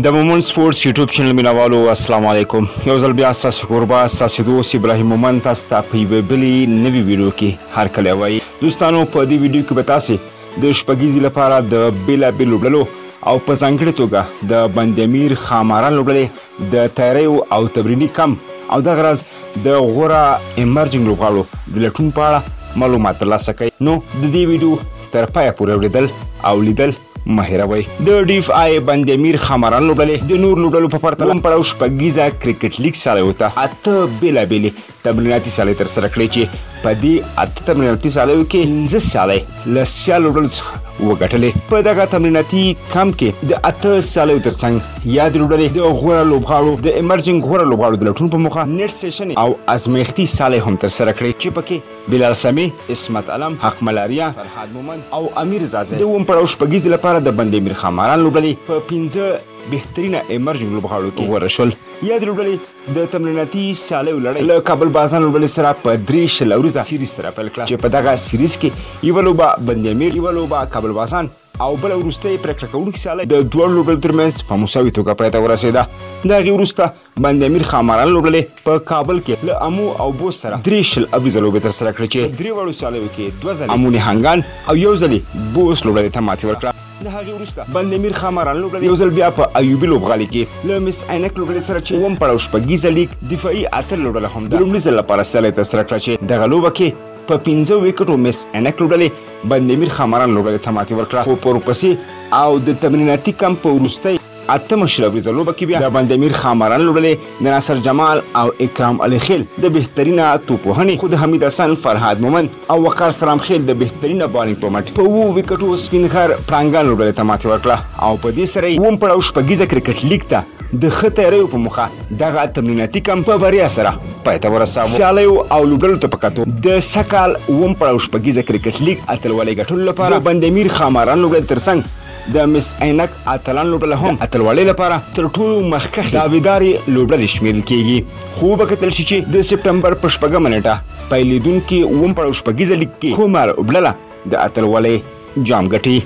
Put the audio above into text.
د مومن سپورټس یوټیوب چینل مینوالو السلام علیکم. یو ځل بیا ستاسو کوربه ستاسو دوست ابراهیم مومن تاسو ته په یوه بلې نوې ویډیو کې هرکلی وایي. دوستانو په دې ویډیو کې به تاسې د شپږیزې لپاره د بېلابېلو لوبډلو او په ځانګړې توګه د بندامیر خاماران لوبډلې د تیاریو او تمریني کم او دغه راز د غوره ایمرجنګ لوبغاړو د لټون په اړه معلومات ترلاسه کوي. نو د دې ویډیو تر پایه پورې اورېدل او لیدل مه هېروئ. د ډیف آی بندامیر خاماران لوبډلې د نور لوبډلو په پرتله پړاو شپږیزه کرکټ لیګ سالیو ته 8 بېلابېلې تمریناتي سالۍ ترسره کړې چې په دې 8 تمریناتي سالیو کې 15 سالۍ له سیال لوبډلو څخه وګټلې. په دغه تمریناتي کمپ کې د 8 سالیو ترڅنګ یادې لوبډلې د غوره لوبغاړو د ایمرجنګ غوره لوبغاړو د لټون په موخه نیټ سیشن او ازمایښتي سالۍ هم ترسره کړې چې پکې بلال سمی، اسمت علم، حق ملاریا، فرهاد مومن او امیر زازی د اووم پړاو شپږیزې لپاره د بندامیر خاماران لوبډلې په 15 بهترینه ایمرجنګ لوبغاړو کې غوره شول. یادې لوبډلې د تمریناتي سالیو لړۍ له کابل بازان لوبډلې سره په 3 شل اوریزه سیریز سره پیل کړه چې په دغه سیریز کې یوه لوبه بندامیر، یوه لوبه کابل بازان او بله وروستۍ پرېکړه کوونکې سیالۍ د دواړو لوبډلو ترمنځ په مساوي توګه پای ته ورسېده. د هغې وروسته بندامیر خاماران لوبډلې په کابل کې له امو او بوس سره 3 شل اوریزه لوبې ترسره کړې چې درې واړو سیالیو کې 2 ځلې امو نهنګان او یو ځلې بوس لوبډلې ته ماتې ورکړه. د هغې وروسته بندامیر خاماران لوبډلې یو ځل بیا په ایوبي لوبغالي کې له مس عینک لوبډلې سره چې اووم پړاو شپږیزه لیګ دفاعي اتل لوبډله هم د لومړي ځل لپاره سیالۍ ترسره کړه چې دغه لوبه کې په 15 وکټو مس عینک لوبډلې بندامیر خاماران لوبډلې ته ماتې ورکړه. خو په ورپسې او د تمریناتي کمپ په وروستۍ 8 شل اوریزه لوبه کې بیا د بندامیر خاماران لوبډلې د ناصر جمال او اکرام علي خیل د بهترینه توپوهنې، خو د حمید حسن، فرهاد مومن او وقار سلام خیل د بهترینه بالینګ په مټ په 7 وکټو سپین غر پړانګان لوبډلې ته ماتې ورکړه او په دې سره یې اووم پړاو شپږیزه کرکټ لیګ ته د ښه تیاریو په موخه دغه تمریناتي کمپ په بریا سره پای ته ورساوه. سیالیو او لوبډلو ته په کتو د سږ اووم پړاو شپږیزه کرکټ لیګ اتلولۍ ګټلو لپاره د بندامیر خاماران لوبډلې ترڅنګ د مس عینک اتلان لوبډله هم اتلولۍ لپاره تر ټولو مخکښې داویدارې لوبډلې شمیرل کیږي. خو وکتل شي چې د سپټمبر په 4 نیټه پیلېدونکي اووم پړاو شپږیزه لیګ کې کومه لوبډله د اتلولۍ جام ګټي.